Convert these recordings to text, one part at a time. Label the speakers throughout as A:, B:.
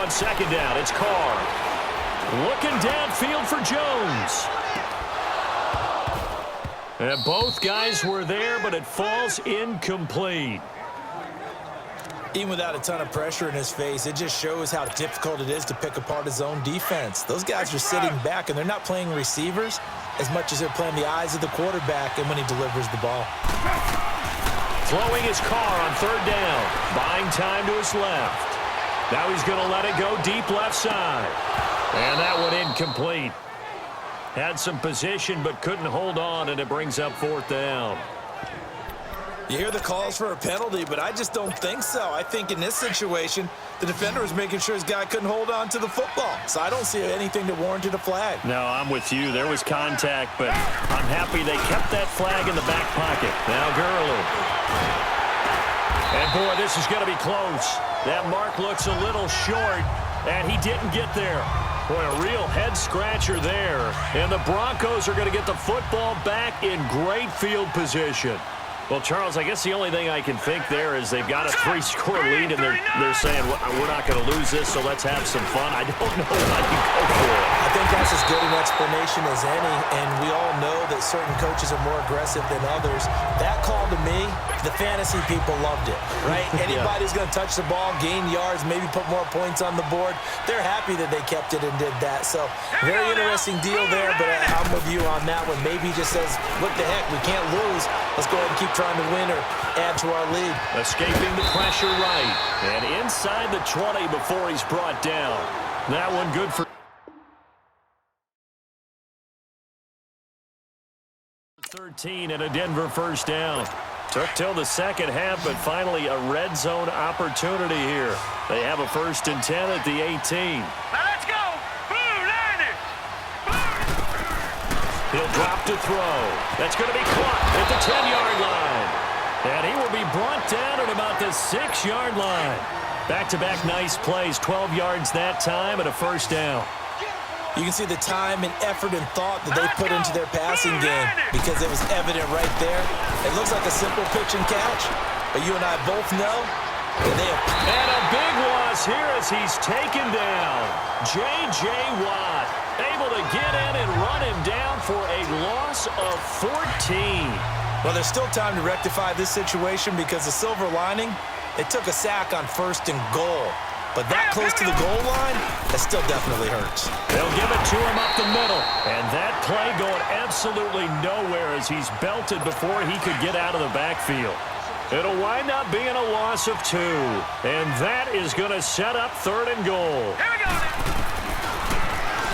A: on second down. It's Carr. Looking downfield for Jones. And both guys were there, but it falls incomplete.
B: Even without a ton of pressure in his face, it just shows how difficult it is to pick apart his own defense. Those guys are sitting back, and they're not playing receivers as much as they're playing the eyes of the quarterback and when he delivers the ball.
A: Throwing his Carr on third down. Buying time to his left. Now he's going to let it go deep left side. And that one incomplete. Had some position but couldn't hold on, and it brings up fourth down.
B: You hear the calls for a penalty, but I just don't think so. I think in this situation, the defender was making sure his guy couldn't hold on to the football. So I don't see anything that warranted a flag.
A: No, I'm with you. There was contact, but I'm happy they kept that flag in the back pocket. Now Gurley. And, boy, this is going to be close. That mark looks a little short, and he didn't get there. Boy, a real head-scratcher there. And the Broncos are going to get the football back in great field position. Well, Charles, I guess the only thing I can think there is they've got a 3-score lead, and they're saying, we're not going to lose this, so let's have some fun. I don't know what I can go for.
B: I think that's as good an explanation as any, and we all know that certain coaches are more aggressive than others. That call to me, the fantasy people loved it, right? Anybody who's going to touch the ball, gain yards, maybe put more points on the board, they're happy that they kept it and did that. So very interesting deal there, but I'm with you on that one. Maybe he just says, what the heck, we can't lose. Let's go ahead and keep trying to win or add to our lead.
A: Escaping the pressure right. And inside the 20 before he's brought down. That one good for 13 and a Denver first down. Took till the second half, but finally a red zone opportunity here. They have a 1st and 10 at the 18.
C: Now let's go.
A: He'll drop to throw. That's going to be caught at the 10-yard line. And he will be brought down at about the 6-yard line. Back-to-back nice plays, 12 yards that time and a first down.
B: You can see the time and effort and thought that they put into their passing game because it was evident right there. It looks like a simple pitch and catch, but you and I both know that they have...
A: And a big loss here as he's taken down. J.J. Watt able to get in and run him down for a loss of 14.
B: Well, there's still time to rectify this situation because the silver lining, it took a sack on 1st and goal. But that close to the goal line, that still definitely hurts.
A: They'll give it to him up the middle. And that play going absolutely nowhere as he's belted before he could get out of the backfield. It'll wind up being a loss of 2. And that is going to set up 3rd and goal.
C: Here we go.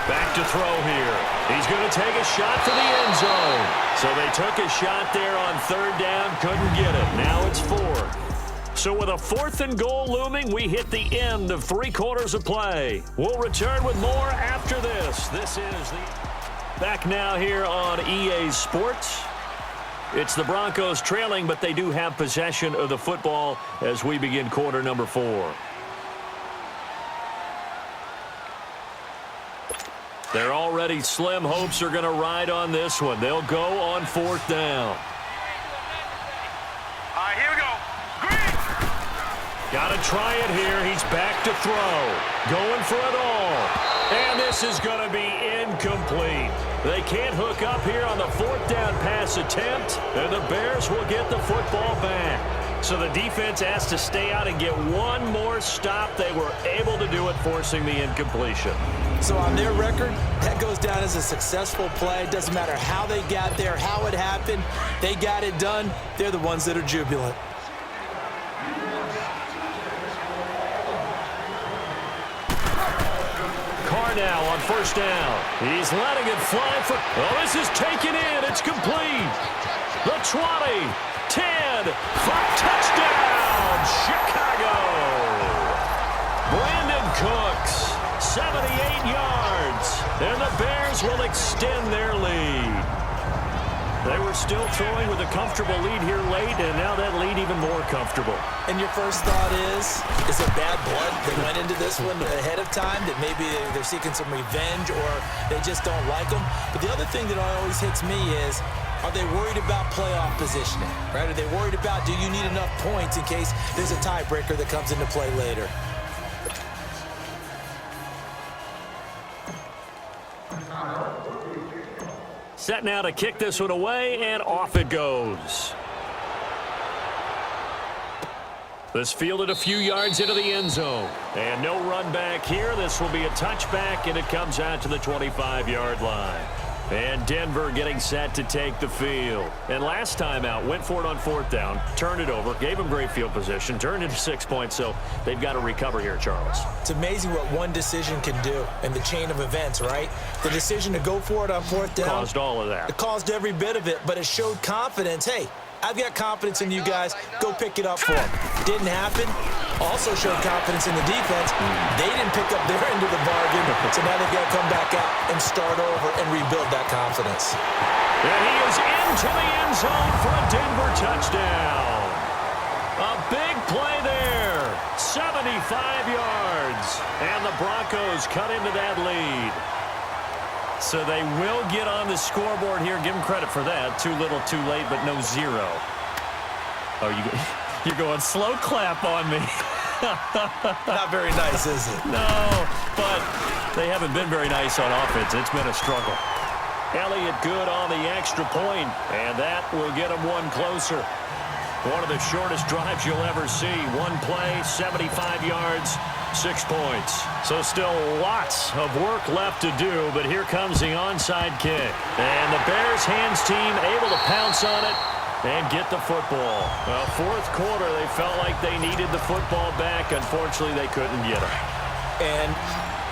A: Back to throw here. He's going to take a shot for the end zone. So they took a shot there on 3rd down, couldn't get it. Now it's 4. So with a 4th and goal looming, we hit the end of 3 quarters of play. We'll return with more after this. This is the... Back now here on EA Sports. It's the Broncos trailing, but they do have possession of the football as we begin quarter number 4. They're already slim hopes are going to ride on this one. They'll go on 4th down.
C: All right, here we go. Green.
A: Got to try it here. He's back to throw. Going for it all. And this is going to be incomplete. They can't hook up here on the 4th down pass attempt, and the Bears will get the football back. So the defense has to stay out and get one more stop. They were able to do it, forcing the incompletion.
B: So on their record, that goes down as a successful play. It doesn't matter how they got there, how it happened. They got it done. They're the ones that are jubilant.
A: Carr now on 1st down. He's letting it fly for... Oh, this is taken in. It's complete. The 20, 10, for touchdown, Chicago. Brandon Cooks, 78 yards, and the Bears will extend their lead. They were still throwing with a comfortable lead here late, and now that lead even more comfortable.
B: And your first thought is it bad blood that went into this one ahead of time, that maybe they're seeking some revenge or they just don't like them? But the other thing that always hits me is, are they worried about playoff positioning, right? Are they worried about, do you need enough points in case there's a tiebreaker that comes into play later?
A: Set now to kick this one away, and off it goes. This fielded a few yards into the end zone. And no run back here. This will be a touchback, and it comes out to the 25-yard line. And Denver getting set to take the field. And last time out, went for it on fourth down, turned it over, gave them great field position, turned it 6 points, so they've got to recover here, Charles.
B: It's amazing what one decision can do in the chain of events, right? The decision to go for it on fourth down.
A: Caused all of that.
B: It caused every bit of it, but it showed confidence. Hey, I've got confidence in you guys. Go pick it up for them. Didn't happen. Also showed confidence in the defense. They didn't pick up their end of the bargain, so now they've got to come back out and start over and rebuild that confidence.
A: And he is into the end zone for a Denver touchdown. A big play there. 75 yards. And the Broncos cut into that lead. So they will get on the scoreboard here. Give them credit for that. Too little, too late, but no zero. Oh, you're going slow clap on me.
B: Not very nice, is it?
A: No, but they haven't been very nice on offense. It's been a struggle. Elliott good on the extra point, and that will get him one closer. One of the shortest drives you'll ever see. One play, 75 yards, 6 points. So still lots of work left to do, but here comes the onside kick. And the Bears hands team able to pounce on it and get the football. Well, fourth quarter, they felt like they needed the football back. Unfortunately, they couldn't get it.
B: And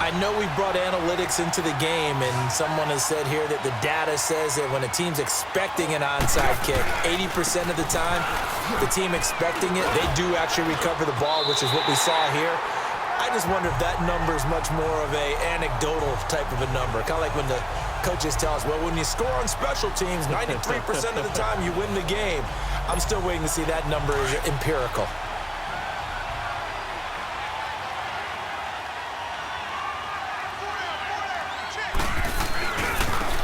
B: I know we brought analytics into the game, and someone has said here that the data says that when a team's expecting an onside kick, 80% of the time, the team expecting it, they do actually recover the ball, which is what we saw here. I just wonder if that number is much more of a anecdotal type of a number. Kind of like when the coaches tell us, well, when you score on special teams, 93% of the time you win the game. I'm still waiting to see that number is empirical.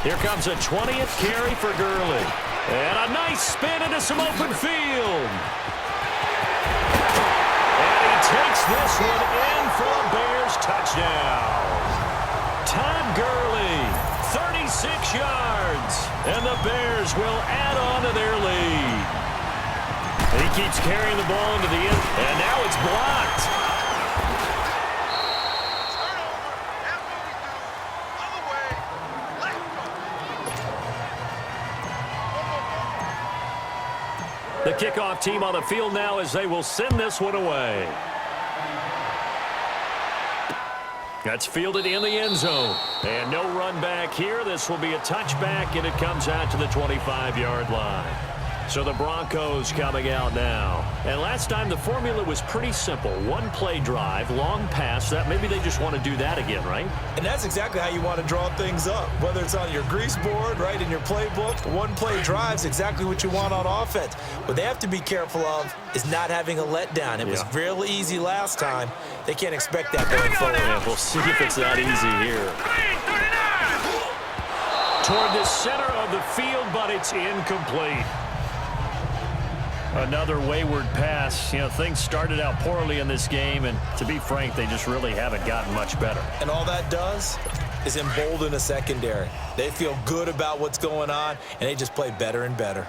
A: Here comes a 20th carry for Gurley. And a nice spin into some open field. And he takes this one in for a Bears touchdown. Todd Gurley, 36 yards. And the Bears will add on to their lead. He keeps carrying the ball into the end. And now it's blocked. The kickoff team on the field now as they will send this one away. That's fielded in the end zone. And no run back here. This will be a touchback, and it comes out to the 25-yard line. So the Broncos coming out now. And last time the formula was pretty simple. One play drive, long pass. That maybe they just want to do that again, right?
B: And that's exactly how you want to draw things up. Whether it's on your grease board, right, in your playbook, one play drive's exactly what you want on offense. What they have to be careful of is not having a letdown. It was real easy last time. They can't expect that going forward.
A: Yeah, we'll see if it's that easy here. Toward the center of the field, but it's incomplete. Another wayward pass. You know, things started out poorly in this game, and to be frank, they just really haven't gotten much better.
B: And all that does is embolden a secondary. They feel good about what's going on, and they just play better and better.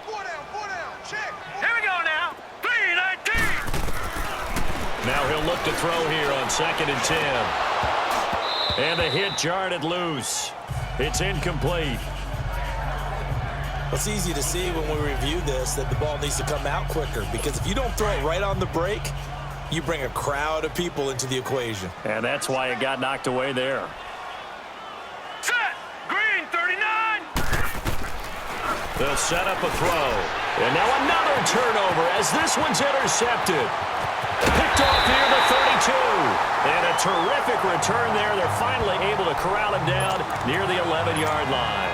C: 4 down, check. Here we go now. 3-19.
A: Now he'll look to throw here on 2nd and 10. And the hit jarred it loose. It's incomplete.
B: It's easy to see when we review this that the ball needs to come out quicker, because if you don't throw it right on the break, you bring a crowd of people into the equation.
A: And that's why it got knocked away there.
C: Set. Green, 39.
A: They'll set up a throw. And now another turnover as this one's intercepted. Picked off near the 32. And a terrific return there. They're finally able to corral him down near the 11-yard line.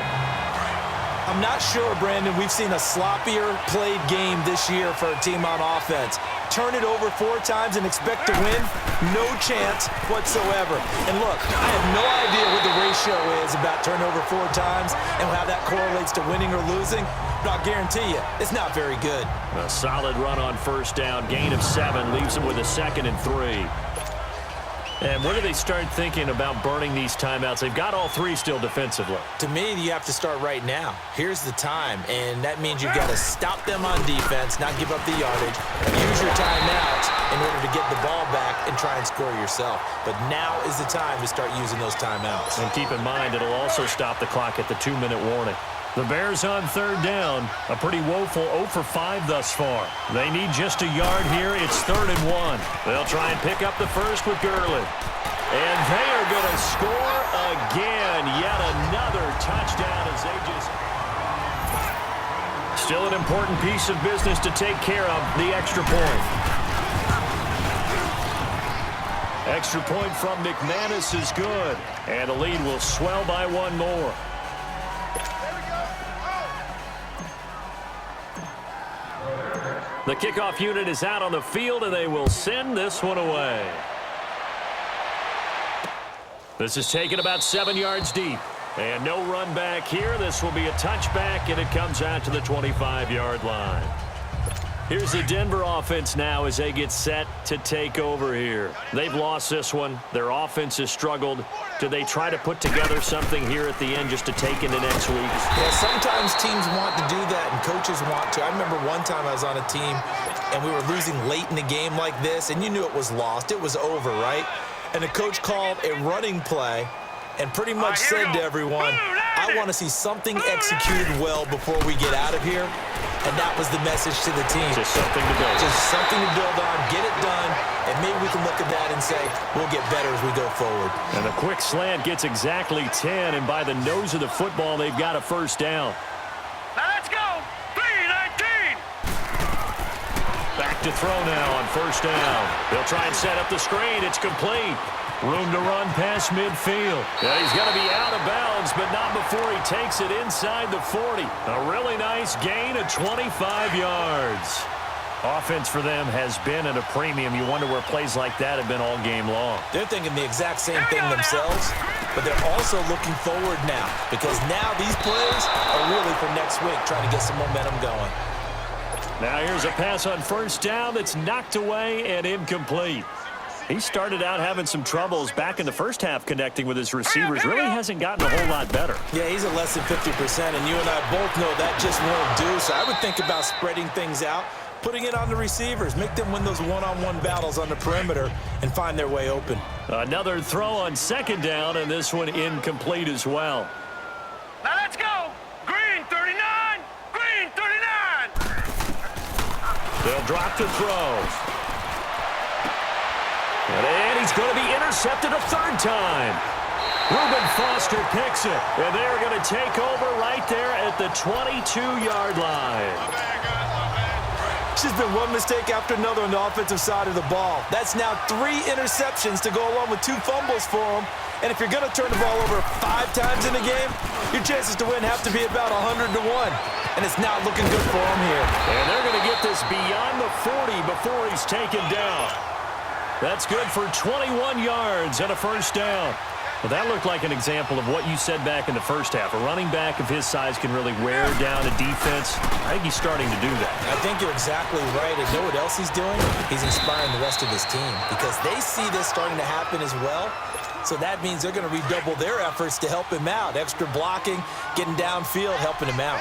B: I'm not sure, Brandon, we've seen a sloppier played game this year for a team on offense. Turn it over 4 times and expect to win? No chance whatsoever. And look, I have no idea what the ratio is about turnover 4 times and how that correlates to winning or losing. But I'll guarantee you, it's not very good.
A: A solid run on first down. Gain of 7 leaves him with a 2nd and 3. And when do they start thinking about burning these timeouts? They've got all three still defensively.
B: To me, you have to start right now. Here's the time, and that means you've got to stop them on defense, not give up the yardage, use your timeouts in order to get the ball back and try and score yourself. But now is the time to start using those timeouts.
A: And keep in mind, it'll also stop the clock at the 2-minute warning. The Bears on third down, a pretty woeful 0 for 5 thus far. They need just a yard here. It's 3rd and 1. They'll try and pick up the first with Gurley. And they are going to score again. Yet another touchdown as they just... Still an important piece of business to take care of, the extra point. Extra point from McManus is good. And the lead will swell by one more. The kickoff unit is out on the field, and they will send this one away. This is taken about 7 yards deep. And no run back here. This will be a touchback, and it comes out to the 25-yard line. Here's the Denver offense now as they get set to take over here. They've lost this one. Their offense has struggled. Do they try to put together something here at the end just to take into next week?
B: Yeah, sometimes teams want to do that and coaches want to. I remember one time I was on a team and we were losing late in the game like this, and you knew it was lost. It was over, right? And the coach called a running play and pretty much said to everyone, I want to see something executed well before we get out of here. And that was the message to the team.
A: Just something to build.
B: Just something to build on, get it done, and maybe we can look at that and say, we'll get better as we go forward.
A: And the quick slant gets exactly 10, and by the nose of the football, they've got a first down.
C: Now let's go. 3-19.
A: Back to throw now on first down. They'll try and set up the screen. It's complete. Room to run past midfield. Yeah, he's going to be out of bounds, but not before he takes it inside the 40. A really nice gain of 25 yards. Offense for them has been at a premium. You wonder where plays like that have been all game long.
B: They're thinking the exact same thing themselves, but they're also looking forward now because now these plays are really for next week, trying to get some momentum going.
A: Now here's a pass on first down that's knocked away and incomplete. He started out having some troubles back in the first half connecting with his receivers. Really hasn't gotten a whole lot better.
B: Yeah, he's at less than 50%, and you and I both know that just won't do. So I would think about spreading things out, putting it on the receivers, make them win those one-on-one battles on the perimeter and find their way open.
A: Another throw on second down, and this one incomplete as well.
C: Now let's go. Green 39. Green 39.
A: They'll drop to throw. And he's going to be intercepted a third time. Reuben Foster picks it. And they're going to take over right there at the 22-yard line.
B: It's just been one mistake after another on the offensive side of the ball. That's now 3 interceptions to go along with 2 fumbles for him. And if you're going to turn the ball over 5 times in a game, your chances to win have to be about 100 to 1. And it's not looking good for him here.
A: And they're going to get this beyond the 40 before he's taken down. That's good for 21 yards and a first down. Well, that looked like an example of what you said back in the first half. A running back of his size can really wear down a defense. I think he's starting to do that.
B: I think you're exactly right. And know what else he's doing? He's inspiring the rest of his team because they see this starting to happen as well. So that means they're going to redouble their efforts to help him out. Extra blocking, getting downfield, helping him out.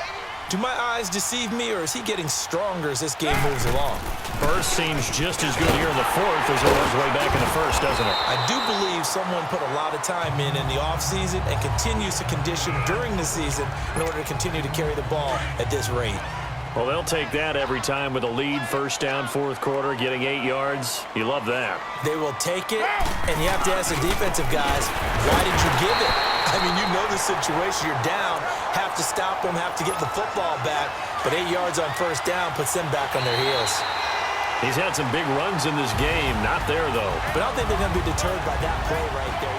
B: Do my eyes deceive me, or is he getting stronger as this game moves along?
A: Burst seems just as good here in the fourth as it was way back in the first, doesn't it?
B: I do believe someone put a lot of time in the offseason and continues to condition during the season in order to continue to carry the ball at this rate.
A: Well, they'll take that every time with a lead, first down, fourth quarter, getting 8 yards. You love that.
B: They will take it, and you have to ask the defensive guys, why did you give it? I mean, you know the situation. You're down, have to stop them, have to get the football back, but 8 yards on first down puts them back on their heels.
A: He's had some big runs in this game. Not there, though.
B: But I don't think they're going to be deterred by that play right there.